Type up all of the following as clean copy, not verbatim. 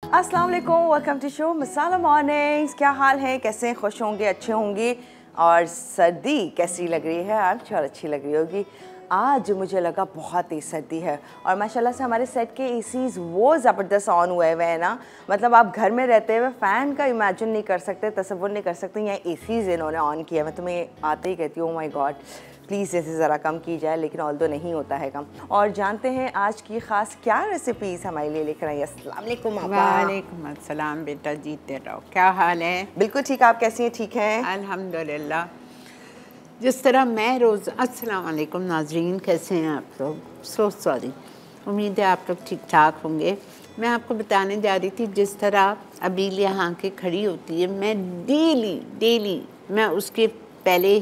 अस्सलाम वालेकुम, welcome to show Masala Mornings. क्या हाल है, कैसे हैं? खुश होंगे, अच्छे होंगे। और सर्दी कैसी लग रही है आज? और अच्छी लग रही होगी। आज मुझे लगा बहुत तेज़ सर्दी है और माशाल्लाह से हमारे सेट के एसीज़ वो ज़बरदस्त ऑन हुए हुए हैं ना, मतलब आप घर में रहते हुए फ़ैन का इमेजिन नहीं कर सकते, तसव्वुर नहीं कर सकते, यहाँ एसीज़ इन्होंने ऑन किया। मैं तुम्हें आते ही कहती हूँ, माय गॉड प्लीज़ इसे ज़रा कम की जाए, लेकिन ऑल्दो नहीं होता है कम। और जानते हैं आज की ख़ास क्या रेसिपीज़ हमारे लिए लेकर आई। अस्सलाम वालेकुम आपा। वालेकुम अस्सलाम बेटा, जीते रहो। क्या हाल है? बिल्कुल ठीक, आप कैसी हैं? ठीक हैं अल्हम्दुलिल्लाह। जिस तरह मैं रोज़ अस्सलाम वालेकुम नाज़रीन, कैसे हैं आप लोग? सो सॉरी, उम्मीद है आप लोग ठीक ठाक होंगे। मैं आपको बताने जा रही थी, जिस तरह अबील यहाँ के खड़ी होती है, मैं डेली मैं उसके पहले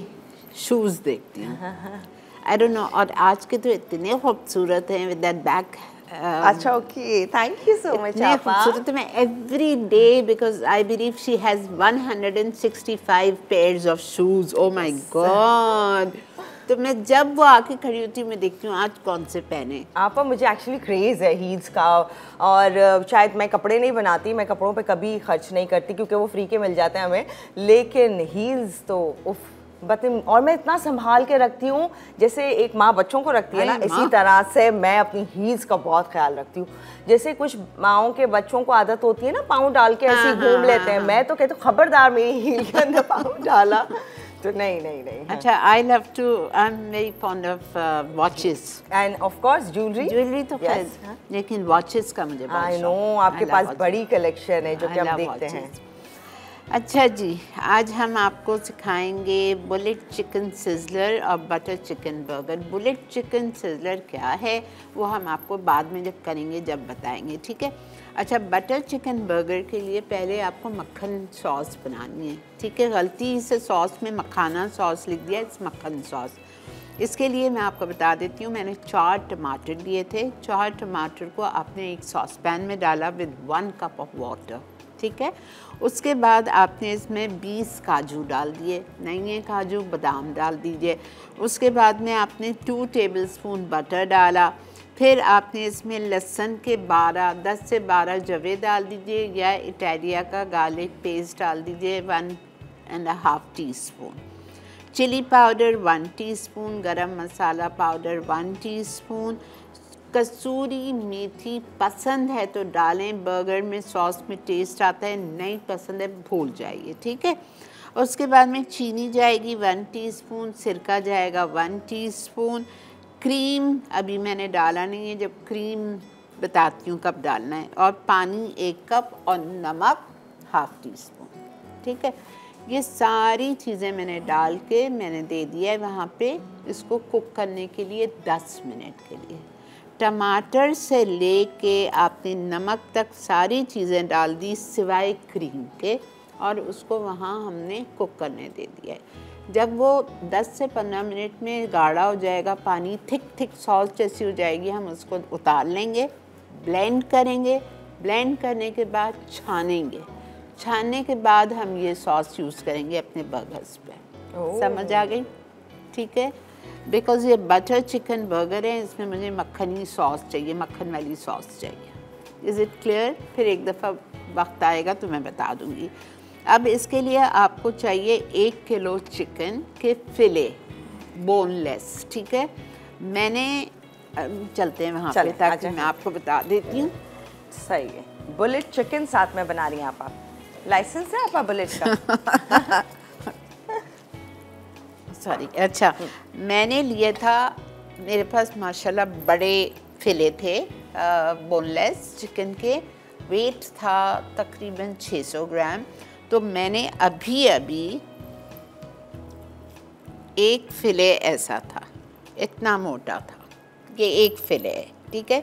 शूज़ देखती हूँ। आई डोंट नो, और आज के तो इतने खूबसूरत हैं विद दैट बैक। अच्छा, okay, thank you so much आपा। खूबसूरत मैं every day, because I believe she has 165 pairs of shoes. Oh my God. तो मैं जब वो आके खड़ी होती हूँ, मैं देखती हूँ आज कौन से पहने। आपा मुझे एक्चुअली क्रेज़ है हील्स का, और शायद मैं कपड़े नहीं बनाती, मैं कपड़ों पे कभी खर्च नहीं करती क्योंकि वो फ्री के मिल जाते हैं हमें, लेकिन हील्स तो उफ और मैं इतना संभाल के रखती हूँ, जैसे एक माँ बच्चों को रखती है ना, इसी तरह से मैं अपनी हील्स का बहुत ख्याल रखती हूँ। जैसे कुछ माँओं के बच्चों को आदत होती है ना पाँव डाल के ऐसे घूम लेते हैं, मैं तो कहती हूँ खबरदार मेरी हील के अंदर पाँव डाला तो नहीं। अच्छा, I love to, I am very fond of watches and of course jewellery तो खैर, लेकिन वॉचेस का मुझे बहुत आई नो आपके पास बड़ी कलेक्शन है जो कि हम देखते हैं। अच्छा जी, आज हम आपको सिखाएंगे बुलेट चिकन सिज़लर और butter chicken burger. Bullet chicken sizzler क्या है वो हम आपको बाद में जब करेंगे जब बताएंगे, ठीक है। अच्छा, बटर चिकन बर्गर के लिए पहले आपको मक्खन सॉस बनानी है, ठीक है। गलती से सॉस में मखाना सॉस लिख दिया, इस मक्खन सॉस। इसके लिए मैं आपको बता देती हूँ, मैंने 4 टमाटर लिए थे। 4 टमाटर को आपने एक सॉस पैन में डाला विद 1 कप ऑफ वाटर, ठीक है। उसके बाद आपने इसमें 20 काजू डाल दिए, नहीं है काजू बादाम डाल दीजिए। उसके बाद में आपने 2 टेबलस्पून बटर डाला। फिर आपने इसमें लहसुन के 10 से 12 जवे डाल दीजिए, या इटालिया का गार्लिक पेस्ट डाल दीजिए 1.5 teaspoon. Chilli powder 1 teaspoon, garam masala powder 1 teaspoon. कसूरी मेथी पसंद है तो डालें, बर्गर में सॉस में टेस्ट आता है, नहीं पसंद है भूल जाइए, ठीक है। उसके बाद में चीनी जाएगी 1 टीस्पून, सिरका जाएगा 1 टीस्पून, क्रीम अभी मैंने डाला नहीं है, जब क्रीम बताती हूँ कब डालना है, और पानी 1 कप और नमक 1/2 टीस्पून, ठीक है। ये सारी चीज़ें मैंने डाल के मैंने दे दिया है वहाँ पे इसको कुक करने के लिए 10 मिनट के लिए। टमाटर से लेके आपने नमक तक सारी चीज़ें डाल दी सिवाय क्रीम के, और उसको वहाँ हमने कुक करने दे दिया है। जब वो 10 से 15 मिनट में गाढ़ा हो जाएगा, पानी थिक सॉस जैसी हो जाएगी, हम उसको उतार लेंगे, ब्लेंड करेंगे। ब्लेंड करने के बाद छानेंगे, छानने के बाद हम ये सॉस यूज़ करेंगे अपने बर्गर्स पे। समझ आ गई? ठीक है। बिकॉज़ ये बटर चिकन बर्गर है, इसमें मुझे मक्खनी सॉस चाहिए, मक्खन वाली सॉस चाहिए। Is it clear? फिर एक दफ़ा वक्त आएगा तो मैं बता दूँगी। अब इसके लिए आपको चाहिए 1 किलो चिकन के फिले, बोनलेस, ठीक है। मैंने चलते हैं वहाँ पे ताकि मैं आपको बता देती हूँ। सही है। बुलेट चिकन साथ में बना रही हैं आप? लाइसेंस है आपका बुलेट का? सॉरी। अच्छा, मैंने लिया था, मेरे पास माशाल्लाह बड़े फिले थे बोनलेस चिकन के, वेट था तकरीबन 600 ग्राम। तो मैंने अभी एक फिले ऐसा था, इतना मोटा था, ये एक फिले है, ठीक है।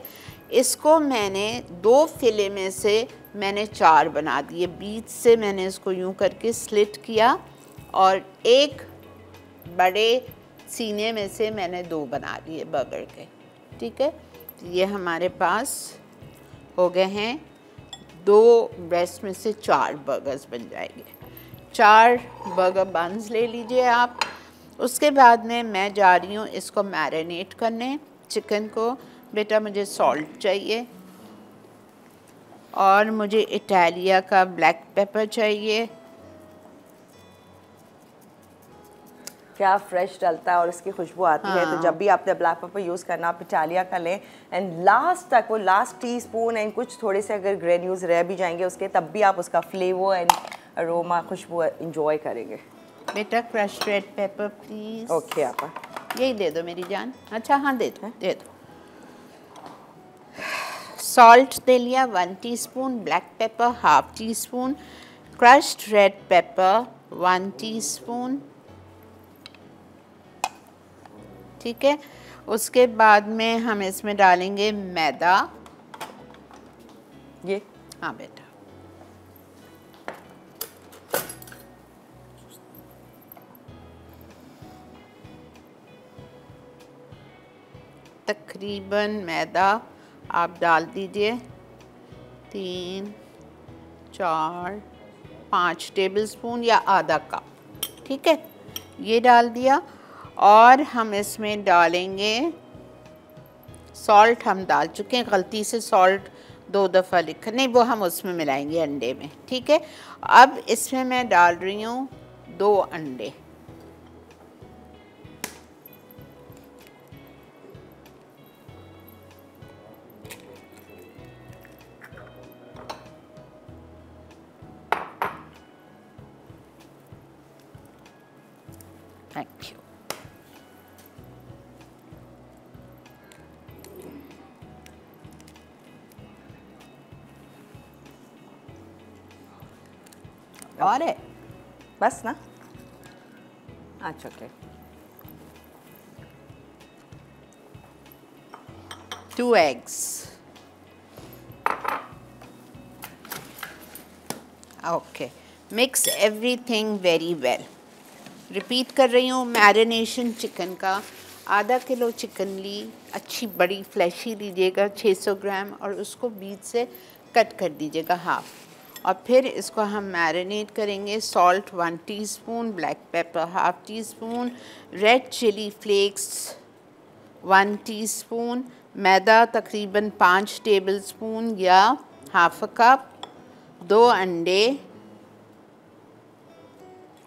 इसको मैंने 2 फिले में से मैंने 4 बना दिए, बीच से मैंने इसको यूं करके स्लिट किया, और एक बड़े सीने में से मैंने 2 बना लिए बर्गर के, ठीक है। ये हमारे पास हो गए हैं 2 ब्रेस्ट में से 4 बर्गर्स बन जाएंगे। 4 बर्गर बन्स ले लीजिए आप। उसके बाद में मैं जा रही हूँ इसको मैरिनेट करने चिकन को। बेटा मुझे सॉल्ट चाहिए, और मुझे इटालिया का ब्लैक पेपर चाहिए। क्या फ्रेश डलता है और इसकी खुशबू आती है। तो जब भी आपने ब्लैक पेपर यूज़ करना आप इटालिया का लें। एंड लास्ट तक वो लास्ट टीस्पून एंड कुछ थोड़े से अगर ग्रेन्यूल्स रह भी जाएंगे उसके, तब भी आप उसका फ्लेवर एंड अरोमा खुशबू इंजॉय करेंगे। बेटा crushed red pepper please. Okay आपा, यही दे दो मेरी जान। अच्छा हाँ दे दो। सॉल्ट दे लिया 1 teaspoon, black pepper half tea spoon, crushed red paper 1 teaspoon. ठीक है, उसके बाद में हम इसमें डालेंगे मैदा। ये हाँ बेटा, तकरीबन मैदा आप डाल दीजिए 3, 4, 5 टेबलस्पून या आधा कप। ठीक है, ये डाल दिया। और हम इसमें डालेंगे सॉल्ट। हम डाल चुके हैं, गलती से सॉल्ट 2 दफ़ा लिखा नहीं, वो हम उसमें मिलाएंगे अंडे में। ठीक है, अब इसमें मैं डाल रही हूँ 2 अंडे। Thank you. और है बस ना? अच्छा okay. 2 eggs। Okay, mix everything very well. Repeat कर रही हूँ, मैरिनेशन चिकन का आधा किलो चिकन ली, अच्छी बड़ी फ्लैशी लीजिएगा 600 ग्राम, और उसको बीच से कट कर दीजिएगा हाफ। और फिर इसको हम मैरिनेट करेंगे। Salt 1 teaspoon, black pepper half teaspoon, red chili flakes 1 teaspoon, maida तकरीबन 5 टेबलस्पून या हाफ कप, 2 अंडे,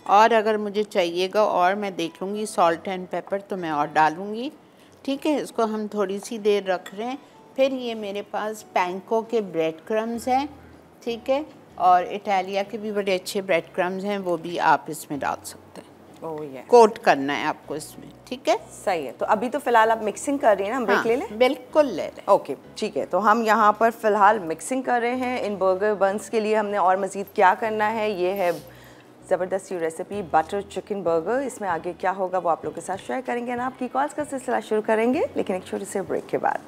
और अगर मुझे चाहिएगा और मैं देख लूँगी सॉल्ट एंड पेपर तो मैं और डालूँगी। ठीक है, इसको हम थोड़ी सी देर रख रहे हैं। फिर ये मेरे पास पैंको के ब्रेड क्रम्स हैं। ठीक है, और इटालिया के भी बड़े अच्छे ब्रेड क्रम्स हैं, वो भी आप इसमें डाल सकते हैं। ओह ये कोट करना है आपको इसमें। ठीक है, सही है। तो अभी तो फिलहाल आप मिक्सिंग कर रही हैं ना, हम ब्रेक ले लें? बिल्कुल ले लें। ओके ठीक है, तो हम यहाँ पर फ़िलहाल मिक्सिंग कर रहे हैं। इन बर्गर बंस के लिए हमने और मज़ीद क्या करना है, ये है ज़बरदस्त रेसिपी बटर चिकन बर्गर। इसमें आगे क्या होगा वो आप लोग के साथ शेयर करेंगे ना, आपकी कॉल्स का सिलसिला शुरू करेंगे, लेकिन एक छोटे से ब्रेक के बाद।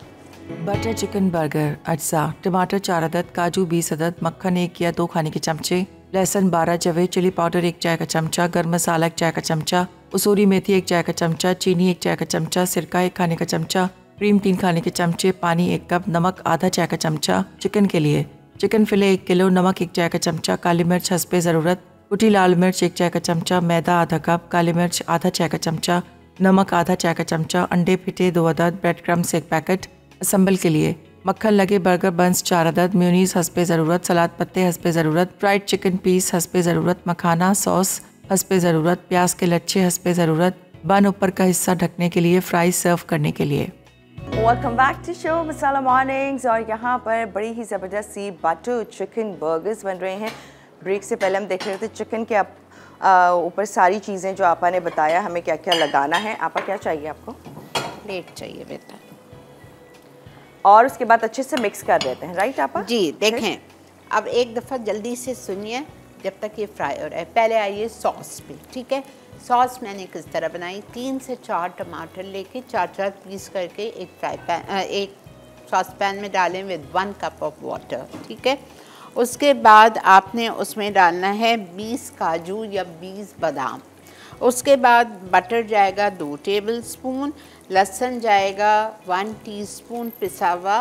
बटर चिकन बर्गर अज्जा: टमाटर 4 अदद, काजू 20 अदद, मक्खन 1 या 2 खाने के चमचे, लहसुन 12 जवे, चिली पाउडर 1 चाय का चमचा, गर्म मसाला 1 चाय का चमचा, कसूरी मेथी 1 चाय का चमचा, चीनी 1 चाय का चमचा, सिरका 1 खाने का चमचा, क्रीम 3 खाने के चमचे, पानी 1 कप, नमक आधा चाय का चमचा। चिकन के लिए चिकन फिले 1 किलो, नमक 1 चाय का चमचा, काली मिर्च हस्बे ज़रूरत, कुटी लाल मिर्च 1 चाय का चमचा, मैदा आधा कप, काली मिर्च आधा चाय का चमचा, नमक आधा चाय का चमचा, अंडे फिटे 2 अदद, ब्रेड क्रम्स 1 पैकेट। असम्बल के लिए मक्खन लगे बर्गर बंस 4 अदद, म्यूनीस हस्बे ज़रूरत, सलाद पत्ते हस्बे ज़रूरत, फ्राइड चिकन पीस हस्बे ज़रूरत, मखाना सॉस हस्बे ज़रूरत, प्याज के लच्छे हस्बे ज़रूरत, बन ऊपर का हिस्सा ढकने के लिए, फ्राई सर्व करने के लिए। Welcome back to show Masala Mornings. और यहाँ पर बड़ी ही ज़बरदस्त सी बटर चिकन बर्गर्स बन रहे हैं। ब्रेक से पहले हम देख रहे थे चिकन के ऊपर सारी चीज़ें जो आपा ने बताया हमें क्या क्या लगाना है। आपा क्या चाहिए आपको? प्लेट चाहिए बेटा। और उसके बाद अच्छे से मिक्स कर देते हैं, राइट आपा? जी देखें, अब एक दफ़ा जल्दी से सुनिए जब तक ये फ्राई हो रहा है। पहले आइए सॉस पे। ठीक है, सॉस मैंने किस तरह बनाई, 3 से 4 टमाटर लेके 4-4 पीस करके एक सॉस पैन में डालें विद 1 कप ऑफ वाटर। ठीक है, उसके बाद आपने उसमें डालना है 20 काजू या 20 बादाम। उसके बाद बटर जाएगा 2 टेबलस्पून, लहसुन जाएगा 1 टीस्पून पिसा हुआ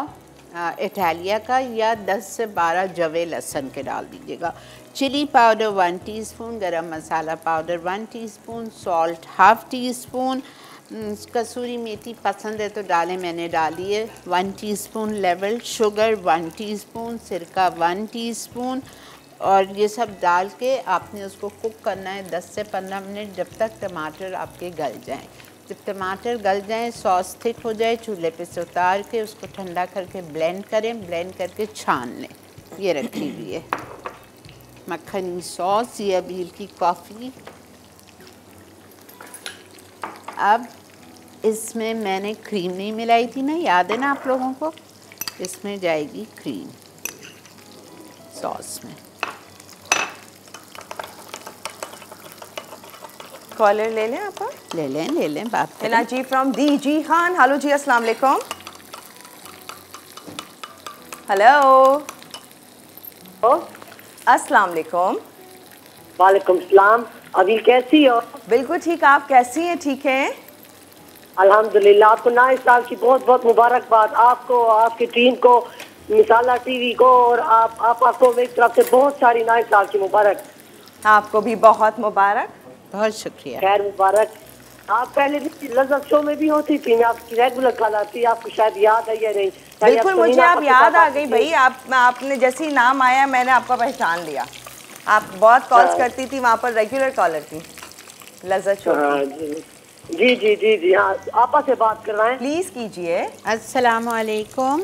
इटालिया का या 10 से 12 जवे लहसुन के डाल दीजिएगा, chilli powder 1 teaspoon, garam masala powder 1 teaspoon, salt half teaspoon, kasuri methi पसंद है तो डालें, मैंने डाली है। 1 टीस्पून लेवल शुगर, 1 टीस्पून सिरका, 1 टीस्पून, और ये सब डाल के आपने उसको कुक करना है 10 से 15 मिनट, जब तक टमाटर आपके गल जाएं। जब टमाटर गल जाएं, सॉस थिक हो जाए, चूल्हे पे से उतार के उसको ठंडा करके ब्लेंड करें, ब्लेंड करके छान लें। ये रखी हुई है मक्खनी सॉस, ये अबील की कॉफ़ी। अब इसमें मैंने क्रीम नहीं मिलाई थी ना, याद है ना आप लोगों को, इसमें जाएगी क्रीम सॉस में। कॉलर ले लें आप? ले लें बात करें। Hina ji from D G Khan. Hello जी, अस्सलाम वालेकुम। हेलो, अस्सलाम वालेकुम। वालेकुम सलाम। अभी कैसी हो? बिल्कुल ठीक, आप कैसी हैं? ठीक हैं अल्हम्दुलिल्लाह। आपको नए साल की बहुत बहुत मुबारकबाद, आपको, आपकी टीम को, मिसाला टीवी को, और आपको मेरी तरफ से बहुत सारी नए साल की मुबारक। आपको भी बहुत मुबारक। बहुत शुक्रिया। खैर मुबारक। आप पहले भी लज़्ज़त शो में भी होती थी, मैं आपकी रेगुलर कॉलर थी, आपको शायद याद है या नहीं? बिल्कुल, मुझे आप याद आ गई भाई। आपने जैसे ही नाम आया मैंने आपको पहचान लिया। आप बहुत कॉल्स करती थी, वहाँ पर रेगुलर कॉलर थी लज़्ज़त शो। जी जी जी जी हाँ, आपा से बात कर रहे हैं। प्लीज कीजिए। अस्सलाम वालेकुम।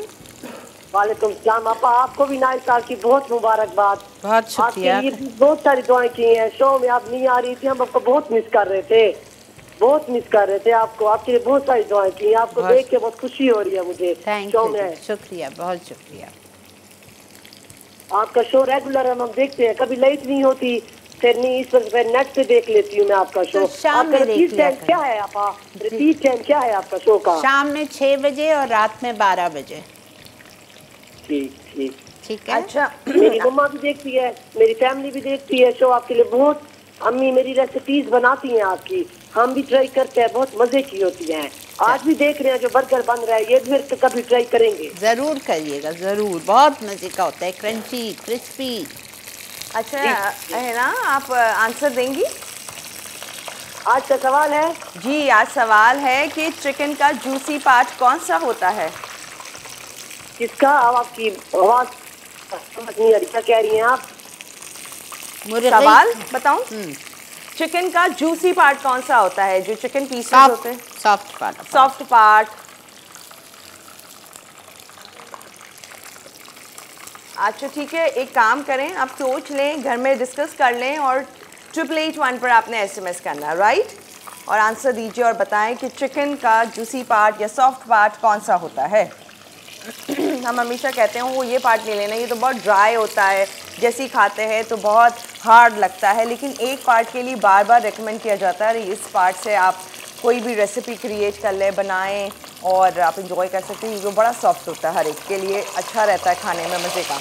वालेकुम सलाम। आपा, आपको भी नए साल की बहुत मुबारकबाद। बहुत शुक्रिया। आपके लिए बहुत सारी दुआएं की हैं। शो में आप नहीं आ रही थी, हम आपको बहुत मिस कर रहे थे, बहुत मिस कर रहे थे आपको। आपके लिए बहुत सारी दुआएं की हैं। आपको देख के बहुत खुशी हो रही है मुझे। थैंक यू, शुक्रिया, बहुत शुक्रिया। आपका शो रेगुलर हम देखते हैं, कभी लेट नहीं होती। फिर नहीं, इस वक्त नेट पे देख लेती हूँ मैं आपका शो। तो शाम में देख लिया करें। क्या है आपा? रिपीट टाइम क्या है आपका शो का? शाम में 6 बजे और रात में 12 बजे। ठीक ठीक ठीक है। अच्छा, मेरी मम्मा भी देखती है, मेरी फैमिली भी देखती है शो आपके लिए। बहुत अम्मी मेरी रेसिपीज बनाती हैं आपकी, हम भी ट्राई करते हैं, बहुत मजे की होती हैं। आज भी देख रहे हैं जो बर्गर बन रहा है, ये भी फिर कभी ट्राई करेंगे। जरूर करिएगा, जरूर, बहुत मजे का होता है, क्रंची क्रिस्पी। अच्छा है ना, आप आंसर देंगी? आज का सवाल है जी, आज सवाल है कि चिकन का जूसी पार्ट कौन सा होता है? किसका? आपकी आवाज समझ नहीं आ रही, क्या कह रही हैं आप? सवाल बताऊं? चिकन का जूसी पार्ट कौन सा होता है? जो चिकन पीसेस होते हैं, सॉफ्ट पार्ट। Soft part. अच्छा ठीक है, एक काम करें, आप सोच लें, घर में डिस्कस कर लें, और 8881 पर आपने SMS करना, राइट? और आंसर दीजिए और बताएं कि चिकन का जूसी पार्ट या सॉफ्ट पार्ट कौन सा होता है। हम हमेशा कहते हैं वो ये पार्ट नहीं लेना, ये तो बहुत ड्राई होता है, जैसे ही खाते हैं तो बहुत हार्ड लगता है, लेकिन एक पार्ट के लिए बार बार रेकमेंड किया जाता है इस पार्ट से आप कोई भी रेसिपी क्रिएट कर लें, बनाएं और आप इंजॉय कर सकते हैं। वो बड़ा सॉफ्ट होता है, हर एक के लिए अच्छा रहता है खाने में, मज़े का।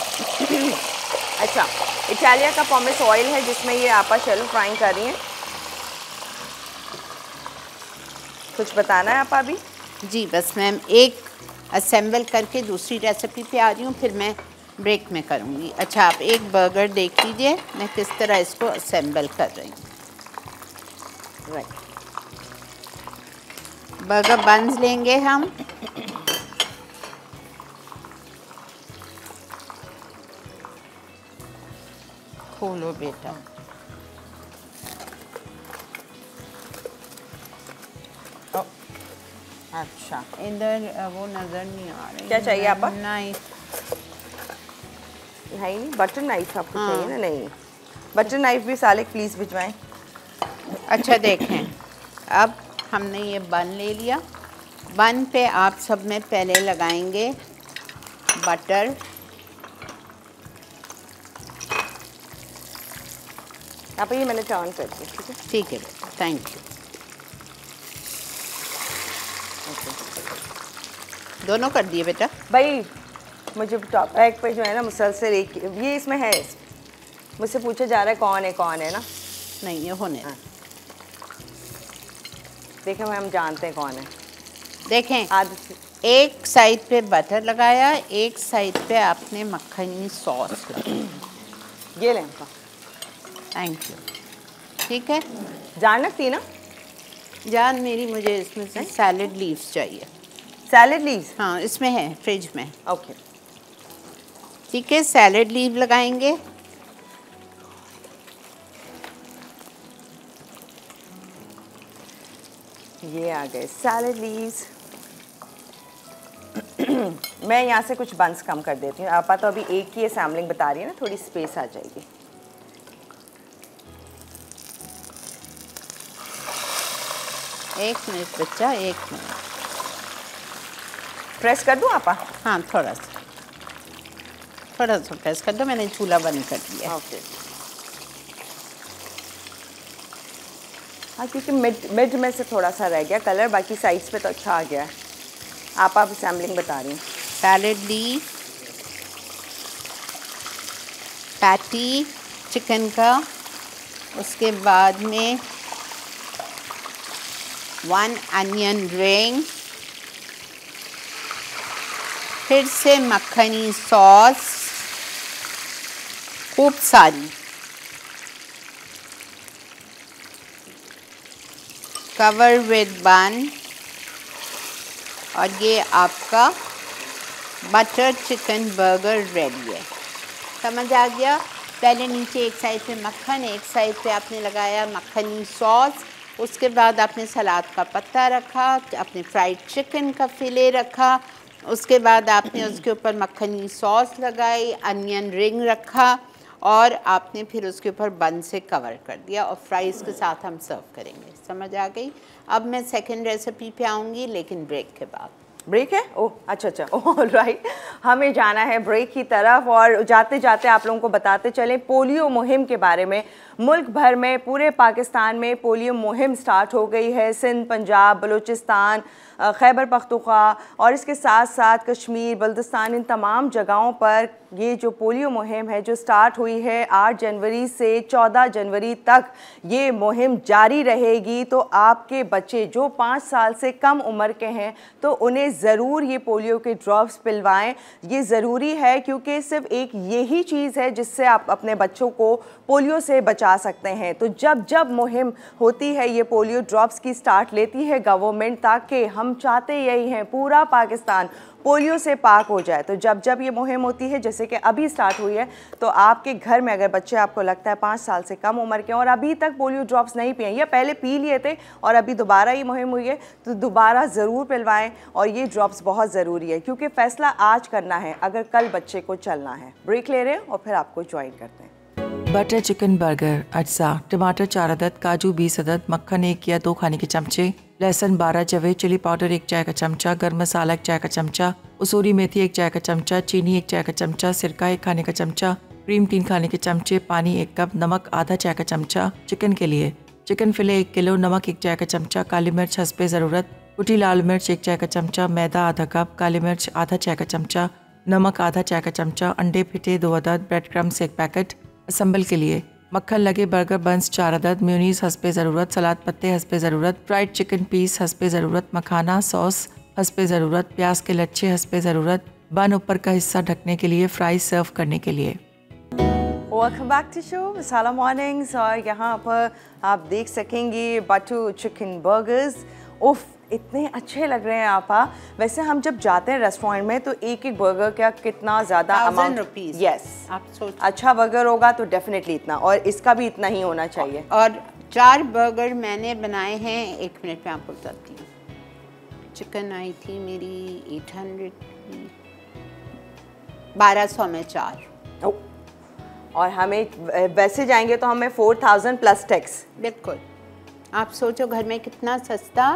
अच्छा, इटालिया का पॉमेस ऑयल है जिसमें ये आपा शैलो फ्राइंग कर रही हैं। कुछ बताना है आपा अभी? जी बस मैम, एक असेंबल करके दूसरी रेसिपी पे आ रही हूँ, फिर मैं ब्रेक में करूँगी। अच्छा, आप एक बर्गर देख लीजिए मैं किस तरह इसको असेंबल कर रही हूँ। राइट, बर्गर बन्स लेंगे हम। खोलो बेटा। अच्छा, इधर वो नज़र नहीं आ रही। क्या चाहिए आपको? नाइफ नहीं, बटर नाइफ आपको चाहिए ना? नहीं, बटर नाइफ भी साले प्लीज़ भिजवाएं। अच्छा देखें, अब हमने ये बन ले लिया। बन पे आप सब में पहले लगाएंगे बटर। यहाँ पर ये मैंने टर्न कर दिया, ठीक है? ठीक है बेटा, थैंक यू। दोनों कर दिए बेटा? भाई मुझे टॉप रैक पे जो है ना मुसलसल एक ये इसमें है, मुझसे पूछा जा रहा है कौन है ना? नहीं, ये होने। हाँ। देखें भाई, हम जानते हैं कौन है। देखें, आदत एक साइड पे बटर लगाया, एक साइड पे आपने मक्खनी सॉस लगाई। ये लें आपका। Thank you. ठीक है, जानक थी ना? जान मेरी, मुझे इसमें से सैलेड लीव्स चाहिए। Salad leaves? हाँ, इसमें है फ्रिज में। ओके ठीक है, सैलेड लीव लगाएंगे। ये आ गए सैलेड लीव्स। मैं यहाँ से कुछ बंस कम कर देती हूँ। आपा तो अभी एक ही सैम्पलिंग बता रही है ना, थोड़ी स्पेस आ जाएगी। एक मिनट बच्चा, एक मिनट। प्रेस कर दूँ आपा? हाँ, थोड़ा सा प्रेस कर दो। मैंने चूल्हा बंद कर दिया। ओके। हाँ, क्योंकि मिड में से थोड़ा सा रह गया कलर, बाकी साइड्स पे तो अच्छा आ गया। आप सैम्पलिंग बता रही हैं। सैलेड लीव, पैटी चिकन का, उसके बाद में 1 अनियन रिंग, फिर से मक्खनी सॉस खूब सारी, कवर विद बन, और ये आपका बटर चिकन बर्गर रेडी है। समझ आ गया? पहले नीचे एक साइड पे मक्खन, एक साइड पे आपने लगाया मक्खनी सॉस, उसके बाद आपने सलाद का पत्ता रखा, आपने फ्राइड चिकन का फिले रखा, उसके बाद आपने उसके ऊपर मक्खनी सॉस लगाई, अनियन रिंग रखा, और आपने फिर उसके ऊपर बन से कवर कर दिया, और फ्राइज़ के साथ हम सर्व करेंगे। समझ आ गई? अब मैं सेकंड रेसिपी पे आऊँगी, लेकिन ब्रेक के बाद। ब्रेक है? ओह अच्छा ओह राइट, हमें जाना है ब्रेक की तरफ। और जाते जाते आप लोगों को बताते चलें पोलियो मुहिम के बारे में। मुल्क भर में, पूरे पाकिस्तान में पोलियो मुहिम स्टार्ट हो गई है। सिंध, पंजाब, बलूचिस्तान, खैबर पख्तूनख्वा और इसके साथ साथ कश्मीर, बल्दिस्तान, इन तमाम जगहों पर ये जो पोलियो मुहिम है जो स्टार्ट हुई है 8 जनवरी से 14 जनवरी तक ये मुहिम जारी रहेगी। तो आपके बच्चे जो 5 साल से कम उम्र के हैं तो उन्हें ज़रूर ये पोलियो के ड्रॉप्स पिलवाएं। ये ज़रूरी है क्योंकि सिर्फ एक यही चीज़ है जिससे आप अपने बच्चों को पोलियो से बचा सकते हैं। तो जब मुहिम होती है ये पोलियो ड्रॉप्स की स्टार्ट लेती है गवर्नमेंट, ताकि हम चाहते यही हैं पूरा पाकिस्तान पोलियो से पाक हो जाए। तो जब ये मुहिम होती है, जैसे कि अभी स्टार्ट हुई है, तो आपके घर में अगर बच्चे आपको लगता है 5 साल से कम उम्र के और अभी तक पोलियो ड्रॉप्स नहीं पिए या पहले पी लिए थे और अभी दोबारा ये मुहिम हुई है, तो दोबारा ज़रूर पिलवाएं। और ये ड्रॉप्स बहुत ज़रूरी है क्योंकि फ़ैसला आज करना है अगर कल बच्चे को चलना है। ब्रेक ले रहे हैं और फिर आपको ज्वाइन करते हैं। बटर चिकन बर्गर अज्जा, टमाटर 4 अदद, काजू 20 अदद, मक्खन 1 या 2 खाने के चमचे, लहसुन 12 जवे, चिली पाउडर 1 चाय का चमचा, गरम मसाला 1 चाय का चमचा, कसूरी मेथी 1 चाय का चमचा, चीनी 1 चाय का चमचा, सिरका 1 खाने का चमचा, क्रीम 3 खाने के चमचे, पानी 1 कप, नमक आधा चाय का चमचा। चिकन के लिए चिकन फिले 1 किलो, नमक 1 चाय का चमचा, काली मिर्च हस्बे ज़रूरत, कुटी लाल मिर्च 1 चाय का चमचा, मैदा आधा कप, काली मिर्च आधा चाय का चमचा, नमक आधा चाय का चमचा, अंडे फिटे 2 अदद, ब्रेड क्रम्स 1 पैकेट। असम्बल के लिए मक्खन लगे बर्गर बंस 4 अदद, म्यूनीस हस्बे ज़रूरत, सलाद पत्ते हस्बे ज़रूरत, फ्राइड चिकन पीस हस्बे ज़रूरत, मखाना सॉस हस्बे ज़रूरत, प्याज के लच्छे हस्बे ज़रूरत, बन ऊपर का हिस्सा ढकने के लिए, फ्राई सर्व करने के लिए। Welcome back to show Masala Mornings. और यहाँ पर आप देख सकेंगे बटर चिकन बर्गर्स। उफ, इतने अच्छे लग रहे हैं आपा। वैसे हम जब जाते हैं रेस्टोरेंट में तो एक बर्गर का कितना ज़्यादा अमाउंट, यस, आप सोच, अच्छा बर्गर होगा तो डेफिनेटली इतना, और इसका भी इतना ही होना चाहिए। और 4 बर्गर मैंने बनाए हैं, 1 मिनट में आपको बताती हूँ। चिकन आई थी मेरी 800 की, 1200 में 4। और हमें वैसे जाएंगे तो हमें 4000 प्लस टैक्स। बिल्कुल, आप सोचो घर में कितना सस्ता,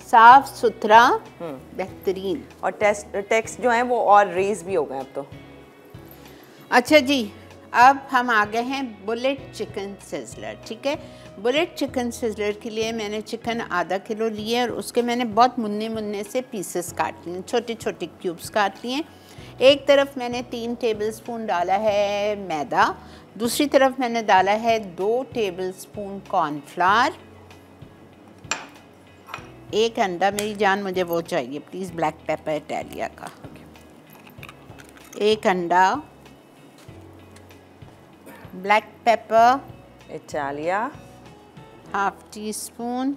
साफ सुथरा, बेहतरीन। और टैक्स जो है वो और रेज भी हो गए अब तो। अच्छा जी, अब हम आ गए हैं बुलेट चिकन सिजलर। ठीक है, बुलेट चिकन सिजलर के लिए मैंने चिकन आधा किलो लिए और उसके मैंने बहुत मुन्ने से पीसेस काट लिए, छोटे छोटे क्यूब्स काट लिए। एक तरफ मैंने 3 टेबलस्पून डाला है मैदा, दूसरी तरफ मैंने डाला है 2 टेबलस्पून कॉर्नफ्लावर, 1 अंडा, मेरी जान मुझे वो चाहिए प्लीज़, ब्लैक पेपर इटालिया का, 1 अंडा, ब्लैक पेपर इटालिया ½ टीस्पून,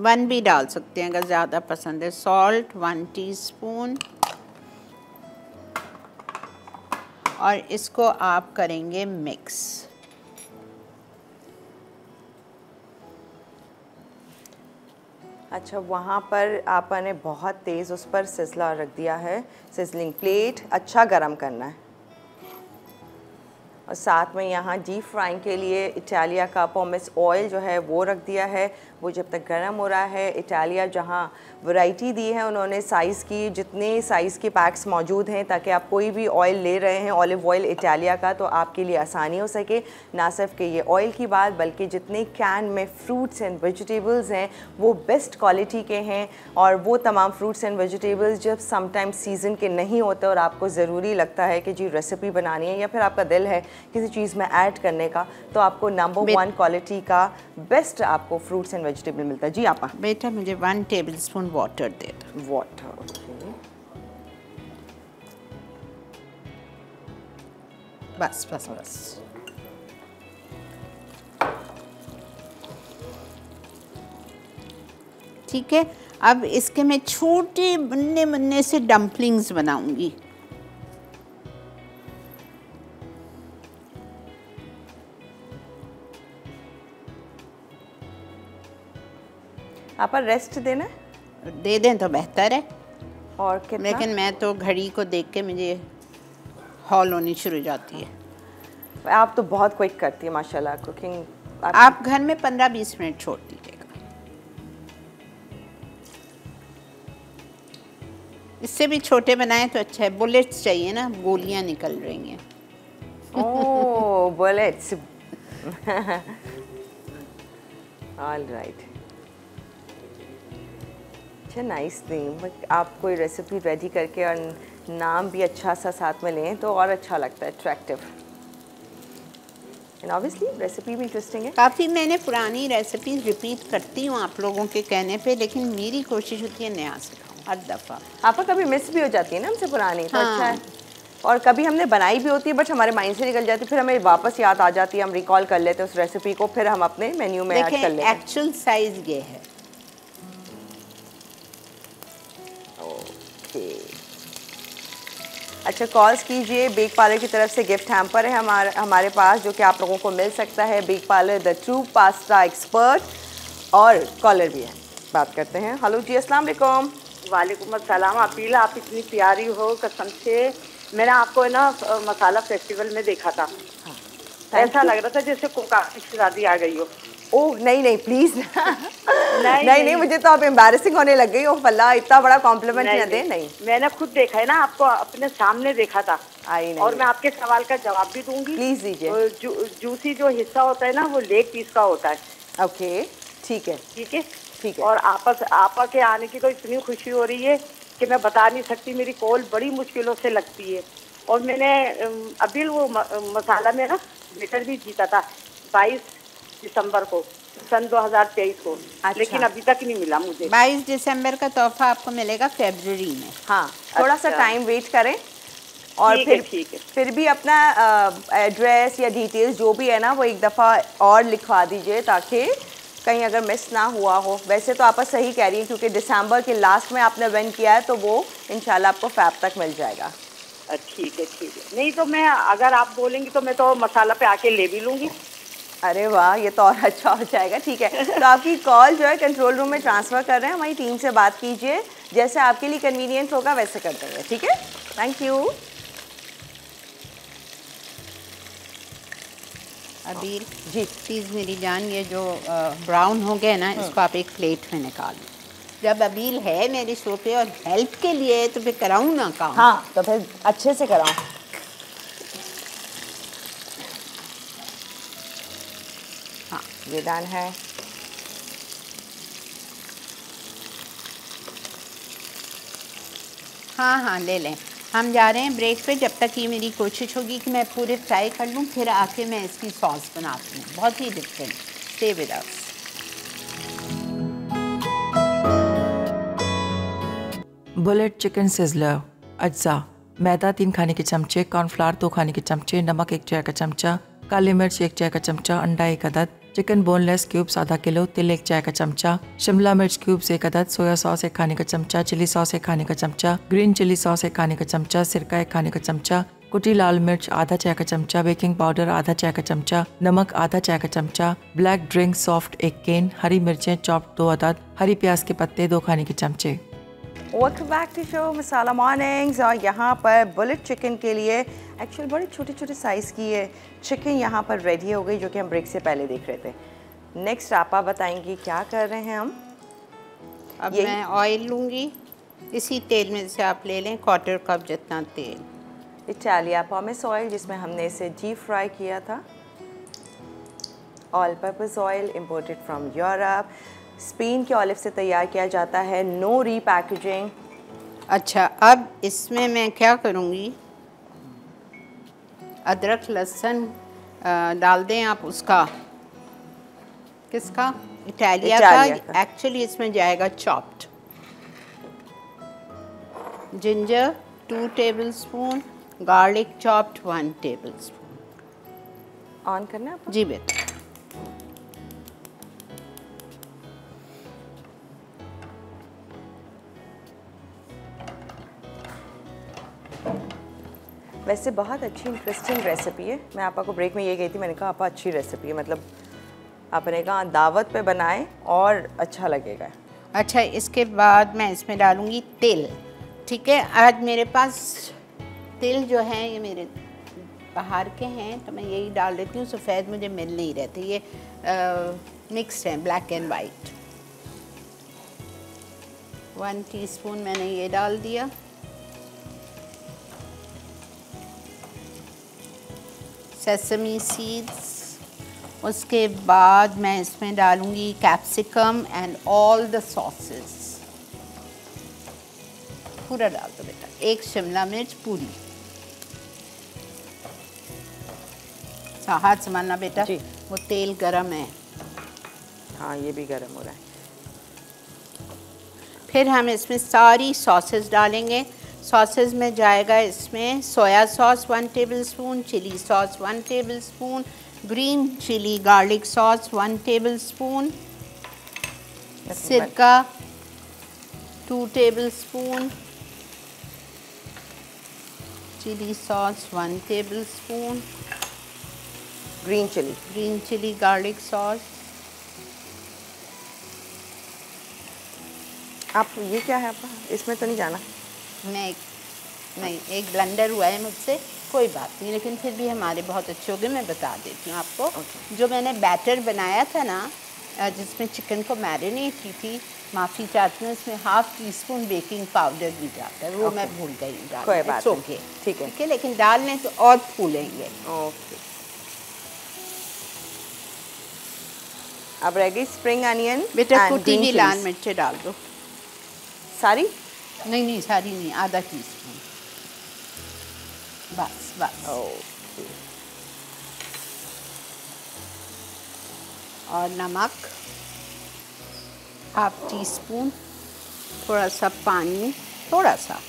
1 भी डाल सकते हैं अगर ज़्यादा पसंद है। सॉल्ट 1 टीस्पून, और इसको आप करेंगे मिक्स। अच्छा, वहाँ पर आपने बहुत तेज़ उस पर सिजला रख दिया है, सिजलिंग प्लेट अच्छा गरम करना है। और साथ में यहाँ डीप फ्राइंग के लिए इटालिया का पोमेस ऑयल जो है वो रख दिया है। वो जब तक गर्म हो रहा है, इटालिया जहाँ वैरायटी दी है उन्होंने साइज़ की, जितने साइज़ के पैक्स मौजूद हैं, ताकि आप कोई भी ऑयल ले रहे हैं ऑलिव ऑयल इटालिया का, तो आपके लिए आसानी हो सके। ना सिर्फ कि ये ऑयल की बात, बल्कि जितने कैन में फ्रूट्स एंड वेजिटेबल्स हैं वो बेस्ट क्वालिटी के हैं। और वो तमाम फ्रूट्स एंड वेजिटेबल्स जब समटाइम्स सीज़न के नहीं होते और आपको ज़रूरी लगता है कि जी रेसिपी बनानी है, या फिर आपका दिल है किसी चीज़ में ऐड करने का, तो आपको नंबर 1 क्वालिटी का बेस्ट आपको फ्रूट्स एंड वेजिटेबल मिलता है। जी आपा। बेटा मुझे 1 टेबलस्पून वाटर दे दो। Water, okay. बस बस बस। ठीक है, अब इसके मैं छोटे मुन्ने मुन्ने से डम्पलिंग्स बनाऊंगी। आपा रेस्ट देना दे दें तो बेहतर है। और कितना? लेकिन मैं तो घड़ी को देख के मुझे हॉल होनी शुरू हो जाती है। आप तो बहुत क्विक करती है माशाल्लाह कुकिंग। आप घर में 15-20 मिनट छोड़ दीजिएगा। इससे भी छोटे बनाएं तो अच्छा है। बुलेट्स चाहिए ना, गोलियां निकल रही हैं। ओह बुलेट्स। All right. अच्छा, नाइस नेम। आप कोई रेसिपी रेडी करके और नाम भी अच्छा सा साथ में लें तो और अच्छा लगता है, अट्रैक्टिव। एंड ऑब्वियसली रेसिपी भी इंटरेस्टिंग है। काफ़ी मैंने पुरानी रेसिपीज रिपीट करती हूँ आप लोगों के कहने पे, लेकिन मेरी कोशिश होती है नया सिखाऊँ हर दफ़ा। आपका कभी मिस भी हो जाती है ना हमसे पुरानी, तो हाँ। अच्छा है। और कभी हमने बनाई भी होती है बट हमारे माइंड से निकल जाती है, फिर हमें वापस याद आ जाती है, हम रिकॉल कर लेते हैं उस रेसिपी को, फिर हम अपने मेन्यू में ऐड कर लेते हैं। एक्चुअल साइज ये है। अच्छा, कॉल्स कीजिए। बेक पार्लर की तरफ से गिफ्ट हैम्पर है हमारे पास, जो कि आप लोगों को मिल सकता है। Bake parlour the true pasta expert, और कॉलर भी है, बात करते हैं। हेलो जी, अस्सलाम वालेकुम। वालेकुम अस्सलाम। अपील, आप इतनी प्यारी हो कसम से। मैंने आपको ना मसाला फेस्टिवल में देखा था। ऐसा लग रहा था जैसे काफी शादी आ गई हो। ओह नहीं प्लीज। नहीं, मुझे तो आप एम्बैरेसिंग होने लग गई हो। फल्ला, इतना बड़ा कॉम्प्लीमेंट न दे। नहीं, मैंने खुद देखा है ना, आपको अपने सामने देखा था। आई नहीं। और मैं आपके सवाल का जवाब भी दूंगी। प्लीज दीजिए। जूसी जो हिस्सा होता है ना, वो लेग पीस का होता है। ओके, ठीक है। ठीक है। और आपा के आने की तो इतनी खुशी हो रही है कि मैं बता नहीं सकती। मेरी कॉल बड़ी मुश्किलों से लगती है। और मैंने अभी वो मसाला में ना बेटर भी जीता था 22 दिसंबर को सन 2023 को। अच्छा। लेकिन अभी तक नहीं मिला मुझे। 22 दिसंबर का तोहफा आपको मिलेगा फरवरी में। हाँ, थोड़ा सा टाइम वेट करें। और ठीक है। फिर भी अपना एड्रेस या डिटेल्स जो भी है ना, वो एक दफ़ा और लिखवा दीजिए, ताकि कहीं अगर मिस ना हुआ हो। वैसे तो आप सही कह रही हैं, क्योंकि दिसंबर के लास्ट में आपने विन किया है, तो वो इंशाल्लाह आपको फैब तक मिल जाएगा। ठीक है। नहीं तो मैं, अगर आप बोलेंगी तो मैं तो मसाला पे आके ले भी लूँगी। अरे वाह, ये तो और अच्छा हो जाएगा। ठीक है, तो आपकी कॉल जो है कंट्रोल रूम में ट्रांसफ़र कर रहे हैं। हमारी टीम से बात कीजिए, जैसे आपके लिए कन्वीनियंट होगा वैसे कर देंगे। ठीक है, थैंक यू। अभी जी प्लीज़ मेरी जान, ये जो ब्राउन हो गए ना, इसको आप एक प्लेट में निकाल लो। जब अबील है मेरे शो पे और हेल्प के लिए, तो फिर कराऊँ ना काम। हाँ, तो फिर अच्छे से कराऊँ। हाँ, ये डन है। हाँ, ले लें। हम जा रहे हैं ब्रेक पे। जब तक ये मेरी कोशिश होगी कि मैं पूरे फ्राई कर लूँ, फिर आके मैं इसकी सॉस बनाती हूँ। बहुत ही different. Stay with us. Bullet chicken sizzler अज्जा: मैदा 3 खाने के चमचे, कॉर्नफ्लावर 2 खाने के चमचे, नमक 1 चाय का चमचा, काली मिर्च 1 चाय का चमचा, अंडा 1 अदद, चिकन बोनलेस क्यूब्स आधा किलो, तिल 1 चाय का चमचा, शिमला मिर्च क्यूब्स 1 अदद, सोया सॉस 1 खाने का चमचा, चिली सॉस 1 खाने का चमचा, ग्रीन चिली सॉस 1 खाने का चमचा, सिरका 1 खाने का चमचा, कुटी लाल मिर्च आधा चाय का चमचा, बेकिंग पाउडर आधा चाय का चमचा, नमक आधा चाय का चमचा, ब्लैक ड्रिंक सॉफ्ट 1 केन, हरी मिर्चें चॉप्ड 2 अदद, हरी प्याज के पत्ते 2 खाने के चमचे। Welcome back to show Masala Mornings. और यहाँ पर बुलेट चिकन के लिए एक्चुअली बड़े छोटे छोटे साइज़ की है चिकन यहाँ पर रेडी हो गई, जो कि हम ब्रेक से पहले देख रहे थे। नेक्स्ट आपा बताएंगी क्या कर रहे हैं हम। अब मैं ऑयल लूँगी, इसी तेल में से आप ले लें 1/4 कप जितना तेल। इटालिया पॉमेस ऑयल, जिसमें हमने इसे डीप फ्राई किया था। All purpose oil imported from Europe, Spain के ऑलिव से तैयार किया जाता है, नो रीपैकेजिंग। अच्छा, अब इसमें मैं क्या करूँगी, अदरक लहसुन डाल दें आप। उसका किसका? इटालिया का। एक्चुअली इसमें जाएगा chopped ginger 2 tablespoon, garlic chopped 1 tablespoon. On करना है जी बेटा। वैसे बहुत अच्छी इंटरेस्टिंग रेसिपी है। मैं आपा को ब्रेक में ये गई थी, मैंने कहा आपा अच्छी रेसिपी है, मतलब आपने कहा दावत पे बनाएं और अच्छा लगेगा। अच्छा, इसके बाद मैं इसमें डालूँगी तिल। ठीक है, आज मेरे पास तिल जो हैं ये मेरे बाहर के हैं, तो मैं यही डाल देती हूँ। सफ़ेद मुझे मिल नहीं रहते, ये मिक्स हैं, ब्लैक एंड वाइट। 1 टीस्पून मैंने ये डाल दिया। Sesame seeds. उसके बाद मैं इसमें डालूँगी capsicum and all the sauces. पूरा डाल दो बेटा। 1 शिमला मिर्च पूरी। हाथ संभालना बेटा, वो तेल गरम है। हाँ, ये भी गरम हो रहा है। फिर हम इसमें सारी सॉसेस डालेंगे। सॉसेस में जाएगा इसमें soya sauce 1 tablespoon, chilli sauce 1 tablespoon, green chilli garlic sauce 1 tablespoon, सिरका 2 tablespoon, chilli sauce 1 tablespoon, green chilli garlic sauce. आप ये क्या है आपका, इसमें तो नहीं जाना। नहीं, एक ब्लेंडर हुआ है मुझसे, कोई बात नहीं, लेकिन फिर भी हमारे बहुत अच्छे हो गए। मैं बता देती हूँ आपको। जो मैंने बैटर बनाया था ना, जिसमें चिकन को मैरिनेट की थी, माफ़ी चाहती हूँ, इसमें 1/2 टीस्पून बेकिंग पाउडर भी जाता है, वो मैं भूल गई डालना। कोई बात नहीं, ठीक है, लेकिन डालने तो और फूलेंगे। ओके। अब रह गई स्प्रिंग अनियन बेटा, कुटी हुई लाल मिर्चें डाल दो। सारी? नहीं, सारी नहीं, आधा टीस्पून बस। ओके। और नमक 1/2 टीस्पून, थोड़ा सा पानी, थोड़ा सा,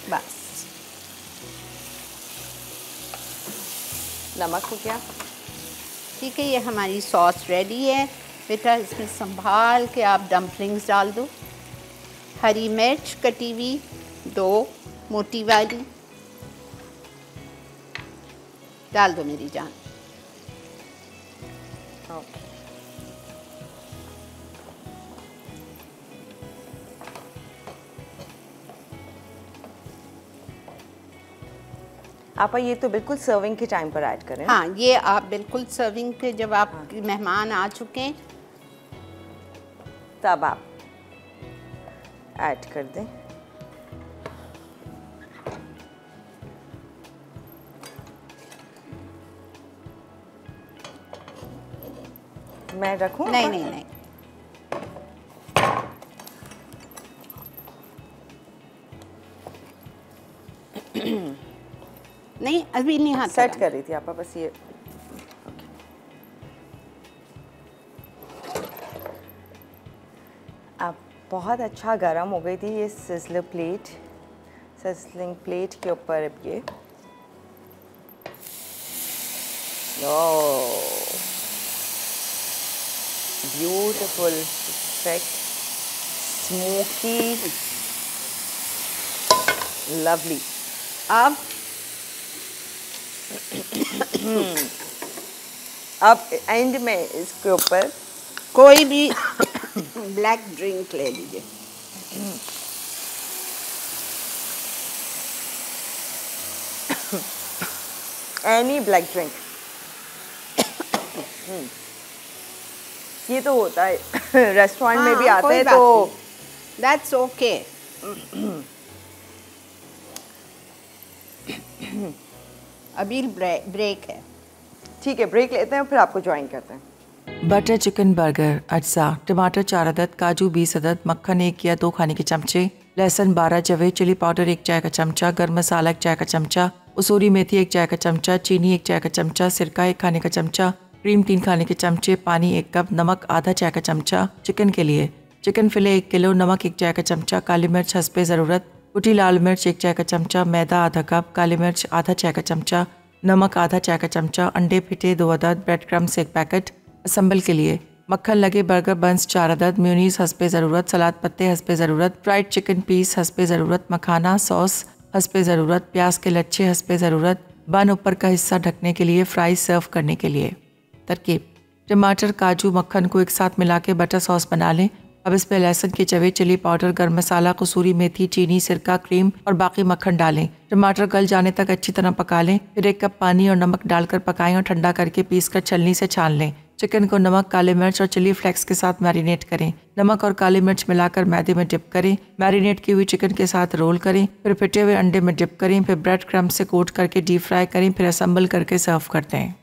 बस। नमक हो गया। ठीक है, ये हमारी सॉस रेडी है। बेटा, इसमें संभाल के आप डम्पलिंग्स डाल दो। हरी मिर्च कटी हुई 2 मोटी वाली डाल दो मेरी जान। ओके। आप ये तो बिल्कुल सर्विंग के टाइम पर ऐड करें। हाँ, ये आप बिल्कुल सर्विंग के, जब आप मेहमान आ चुके हैं तब आप ऐड कर दें। मैं रखूं? नहीं। नहीं, अभी नहीं, हाथ सेट कर रही थी आप बस ये। अब बहुत अच्छा गरम हो गई थी ये सिजलिंग प्लेट के ऊपर। अब ये Oh, beautiful, perfect, smoky, lovely. अब एंड में इसके ऊपर कोई भी ब्लैक ड्रिंक ले लीजिए। Any black drink. ये तो होता है रेस्टोरेंट में भी आते हैं तो दैट्स ओके। अभी ब्रेक है। ठीक है, ब्रेक लेते हैं फिर आपको ज्वाइन करते हैं। बटर चिकन बर्गर अज्जा, टमाटर 4 अदद, काजू 20 अदद, मक्खन 1 या 2 खाने के चमचे, लहसुन 12 जवे, चिली पाउडर 1 चाय का चमचा, गर्म मसाला 1 चाय का चमचा, उसूरी मेथी 1 चाय का चमचा, चीनी 1 चाय का चमचा, सिरका 1 खाने का चमचा, क्रीम 3 खाने के चमचे, पानी 1 कप, नमक आधा चाय का चमचा। चिकन के लिए चिकन फिले 1 किलो, नमक 1 चाय का चमचा, काली मिर्च हस्बे ज़रूरत, कुटी लाल मिर्च 1 चाय का चमचा, मैदा आधा कप, काली मिर्च आधा चाय का चमचा, नमक आधा चाय का चमचा, अंडे फिटे 2 अदद, ब्रेड क्रम्स 1 पैकेट। असम्बल के लिए मक्खन लगे बर्गर बंस 4 अदद, म्यूनीस हस्बे ज़रूरत, सलाद पत्ते हस्बे ज़रूरत, फ्राइड चिकन पीस हस्बे ज़रूरत, मखाना सॉस हस्बे ज़रूरत, प्याज के लच्छे हस्बे ज़रूरत, बन ऊपर का हिस्सा ढकने के लिए, फ्राई सर्व करने के लिए। तरकीब: टमाटर काजू मक्खन को एक साथ मिला के बटर सॉस बना लें। अब इसमें लहसुन के चवे, चिली पाउडर, गर्म मसाला, कसूरी मेथी, चीनी, सिरका, क्रीम और बाकी मक्खन डालें। टमाटर गल जाने तक अच्छी तरह पका लें। फिर 1 कप पानी और नमक डालकर पकाएं और ठंडा करके पीसकर छलनी से छान लें। चिकन को नमक, काले मिर्च और चिली फ्लेक्स के साथ मैरिनेट करें। नमक और काली मिर्च मिलाकर मैदे में डिप करें। मैरिनेट की हुई चिकन के साथ रोल करें। फिर फिटे हुए अंडे में डिप करें। फिर ब्रेड क्रम्ब से कोट करके डीप फ्राई करें। फिर असम्बल करके सर्व करते हैं।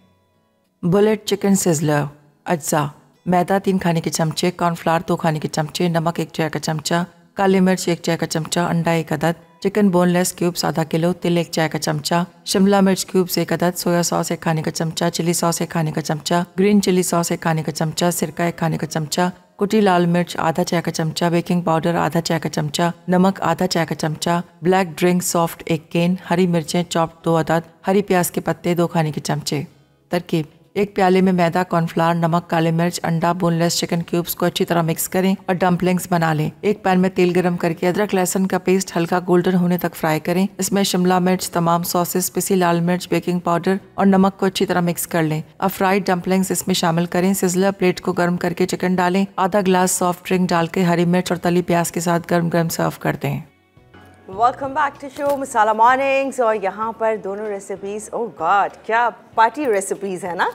बुलेट चिकन सिजलर अज्जा, मैदा 3 खाने के चमचे, कॉर्नफ्लावर 2 खाने के चमचे, नमक 1 चाय का चमचा, काली मिर्च 1 चाय का चमचा, अंडा 1 अदद, चिकन बोनलेस क्यूब्स आधा किलो, तिल 1 चाय का चमचा, शिमला मिर्च क्यूब्स 1 अदद, सोया सॉस 1 खाने का चमचा, चिली सॉस 1 खाने का चमचा, ग्रीन चिली सॉस 1 खाने का चमचा, सिरका 1 खाने का चमचा, कुटी लाल मिर्च आधा चाय का चमचा, बेकिंग पाउडर आधा चाय का चमचा, नमक आधा चाय का चमचा, ब्लैक ड्रिंक सॉफ्ट 1 केन, हरी मिर्चें चॉप्ड 2 अदद, हरी प्याज के पत्ते 2 खाने के चमचे। तरकीब: 1 प्याले में मैदा, कॉर्नफ्लावर, नमक, काले मिर्च, अंडा, बोनलेस चिकन क्यूब्स को अच्छी तरह मिक्स करें और डम्पलिंग्स बना लें। 1 पैन में तेल गरम करके अदरक लहसुन का पेस्ट हल्का गोल्डन होने तक फ्राई करें। इसमें शिमला मिर्च, तमाम सॉसेस, पिसी लाल मिर्च, बेकिंग पाउडर और नमक को अच्छी तरह मिक्स कर लें। अब फ्राइड डम्पलिंग्स इसमें शामिल करें। सिजलर प्लेट को गर्म करके चिकन डालें। आधा ग्लास सॉफ्ट ड्रिंक डाल के हरी मिर्च और तली प्याज के साथ गर्म गर्म सर्व करते हैं। Welcome back to show Masala Mornings. और यहाँ पर दोनों रेसिपीज़, ओह गॉड क्या पार्टी रेसिपीज़ है ना।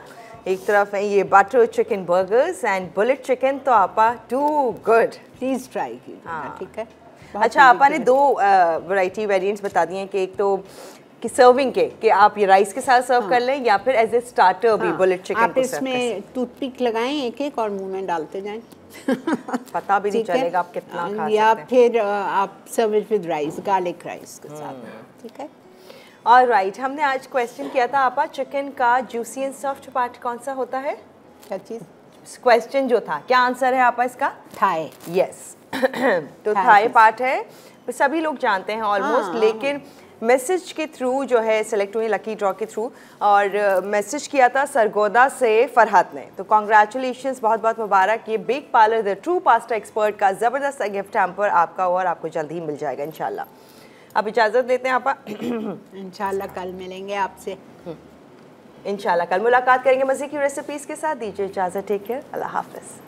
एक तरफ है ये butter chicken burgers and bullet chicken, तो आपा टू गुड, प्लीज़ ट्राई कीजिए। हाँ। ठीक है। अच्छा, आपा ने 2 वैरायटी वेरिएंट्स बता दिए हैं कि एक तो कि सर्विंग के कि आप ये राइस के साथ सर्व कर लें या फिर एज ए स्टार्टर भी बुलेट चिकन आप इसमें टूथपिक लगाएं एक और मुंह में डालते जाएं। पता भी नहीं चलेगा आप कितना खा या सकते हैं। फिर आप serve it with rice, garlic rice के साथ। ठीक है। और राइट, हमने आज क्वेश्चन किया था आपा चिकन का जूसी एंड सॉफ्ट पार्ट कौन सा होता है? क्या चीज़? क्वेश्चन जो था, क्या आंसर है आपा इसका? थाई। यस तो थाई पार्ट है, सभी लोग जानते हैं ऑलमोस्ट। लेकिन मैसेज के थ्रू जो है सेलेक्ट हुई लकी ड्रॉ के थ्रू, और मैसेज किया था सरगोदा से फरहत ने, तो कॉन्ग्रेचुलेशंस, बहुत बहुत मुबारक। ये big parlour the true pasta expert का ज़बरदस्त गिफ्ट हैम्पर आपका और आपको जल्द ही मिल जाएगा इंशाल्लाह। अब इजाज़त देते हैं आपा। इंशाल्लाह कल मिलेंगे आपसे। इंशाल्लाह कल मुलाकात करेंगे मज़े की रेसिपीज़ के साथ। दीजिए इजाज़त, टेक केयर, अल्लाह हाफ़िज़।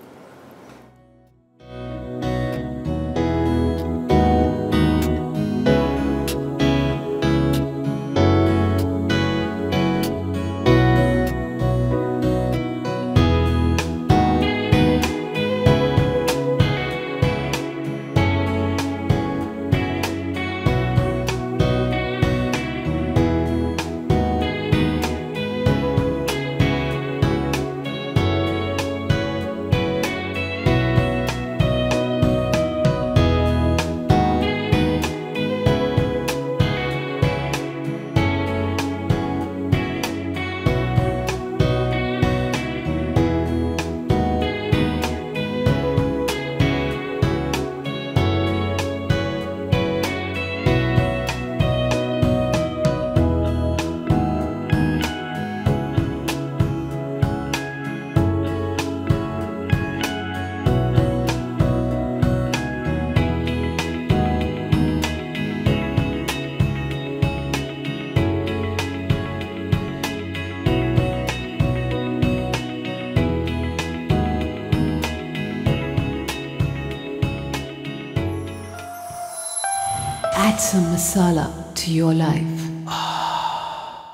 Add some masala to your life.